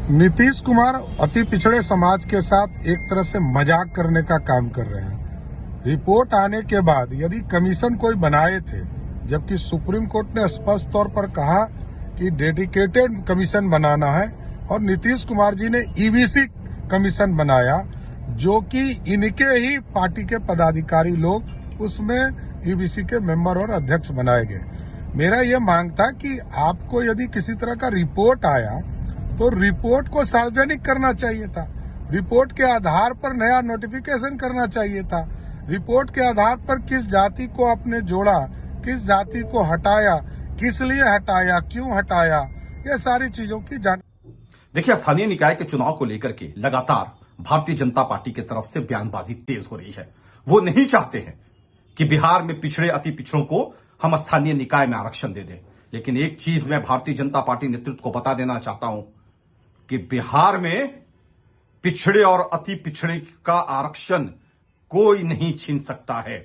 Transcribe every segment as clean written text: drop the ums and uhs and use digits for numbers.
नीतीश कुमार अति पिछड़े समाज के साथ एक तरह से मजाक करने का काम कर रहे हैं। रिपोर्ट आने के बाद यदि कमीशन कोई बनाए थे, जबकि सुप्रीम कोर्ट ने स्पष्ट तौर पर कहा कि डेडिकेटेड कमीशन बनाना है और नीतीश कुमार जी ने ईबीसी कमीशन बनाया, जो कि इनके ही पार्टी के पदाधिकारी लोग उसमें ईबीसी के मेंबर और अध्यक्ष बनाए गए। मेरा ये मांग था कि आपको यदि किसी तरह का रिपोर्ट आया तो रिपोर्ट को सार्वजनिक करना चाहिए था, रिपोर्ट के आधार पर नया नोटिफिकेशन करना चाहिए था, रिपोर्ट के आधार पर किस जाति को आपने जोड़ा, किस जाति को हटाया, किस लिए हटाया, क्यों हटाया, ये सारी चीजों की देखिए, स्थानीय निकाय के चुनाव को लेकर के लगातार भारतीय जनता पार्टी की तरफ से बयानबाजी तेज हो रही है। वो नहीं चाहते हैं कि बिहार में पिछड़े अति पिछड़ों को हम स्थानीय निकाय में आरक्षण दे दें, लेकिन एक चीज मैं भारतीय जनता पार्टी नेतृत्व को बता देना चाहता हूं कि बिहार में पिछड़े और अति पिछड़े का आरक्षण कोई नहीं छीन सकता है।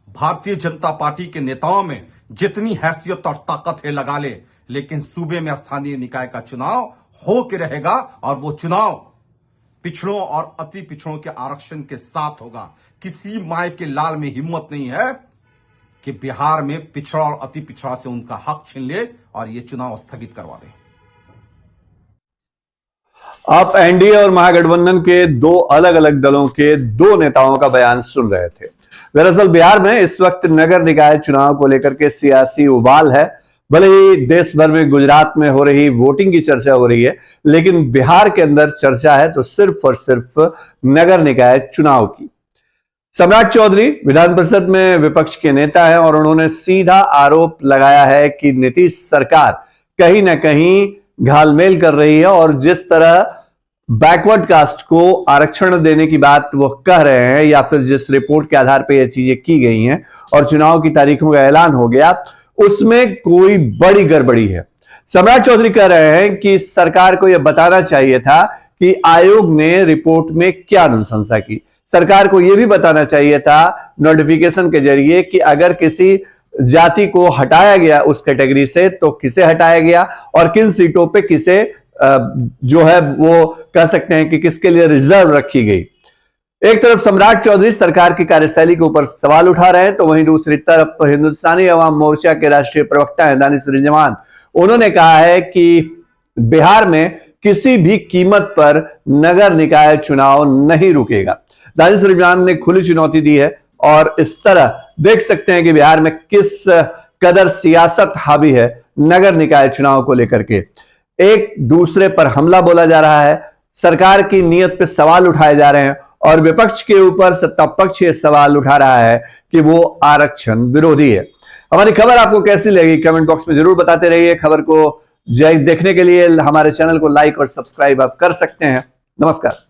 भारतीय जनता पार्टी के नेताओं में जितनी हैसियत और ताकत है लगा ले, लेकिन सूबे में स्थानीय निकाय का चुनाव हो के रहेगा और वो चुनाव पिछड़ों और अति पिछड़ों के आरक्षण के साथ होगा। किसी माय के लाल में हिम्मत नहीं है कि बिहार में पिछड़ा और अति पिछड़ा से उनका हक छीन ले और ये चुनाव स्थगित करवा दे। आप एनडीए और महागठबंधन के दो अलग अलग दलों के दो नेताओं का बयान सुन रहे थे। दरअसल बिहार में इस वक्त नगर निकाय चुनाव को लेकर के सियासी उबाल है। भले ही देश भर में गुजरात में हो रही वोटिंग की चर्चा हो रही है, लेकिन बिहार के अंदर चर्चा है तो सिर्फ और सिर्फ नगर निकाय चुनाव की। सम्राट चौधरी विधान परिषद में विपक्ष के नेता हैं और उन्होंने सीधा आरोप लगाया है कि नीतीश सरकार कहीं ना कहीं घालमेल कर रही है और जिस तरह बैकवर्ड कास्ट को आरक्षण देने की बात वो कह रहे हैं, या फिर जिस रिपोर्ट के आधार पर ये चीजें की गई हैं और चुनाव की तारीखों का ऐलान हो गया, उसमें कोई बड़ी गड़बड़ी है। सम्राट चौधरी कह रहे हैं कि सरकार को यह बताना चाहिए था कि आयोग ने रिपोर्ट में क्या अनुशंसा की। सरकार को यह भी बताना चाहिए था नोटिफिकेशन के जरिए कि अगर किसी जाति को हटाया गया उस कैटेगरी से तो किसे हटाया गया और किन सीटों पे किसे जो है वो कह सकते हैं कि किसके लिए रिजर्व रखी गई। एक तरफ सम्राट चौधरी सरकार की कार्यशैली के ऊपर सवाल उठा रहे हैं तो वहीं दूसरी तरफ हिंदुस्तानी अवाम मोर्चा के राष्ट्रीय प्रवक्ता हैं दानिश रिजवान। उन्होंने कहा है कि बिहार में किसी भी कीमत पर नगर निकाय चुनाव नहीं रुकेगा। दानिश रिजवान ने खुली चुनौती दी है और इस तरह देख सकते हैं कि बिहार में किस कदर सियासत हावी है नगर निकाय चुनाव को लेकर के। एक दूसरे पर हमला बोला जा रहा है, सरकार की नीयत पे सवाल उठाए जा रहे हैं और विपक्ष के ऊपर सत्ता पक्ष ये सवाल उठा रहा है कि वो आरक्षण विरोधी है। हमारी खबर आपको कैसी लगी कमेंट बॉक्स में जरूर बताते रहिए। खबर को देखने के लिए हमारे चैनल को लाइक और सब्सक्राइब आप कर सकते हैं। नमस्कार।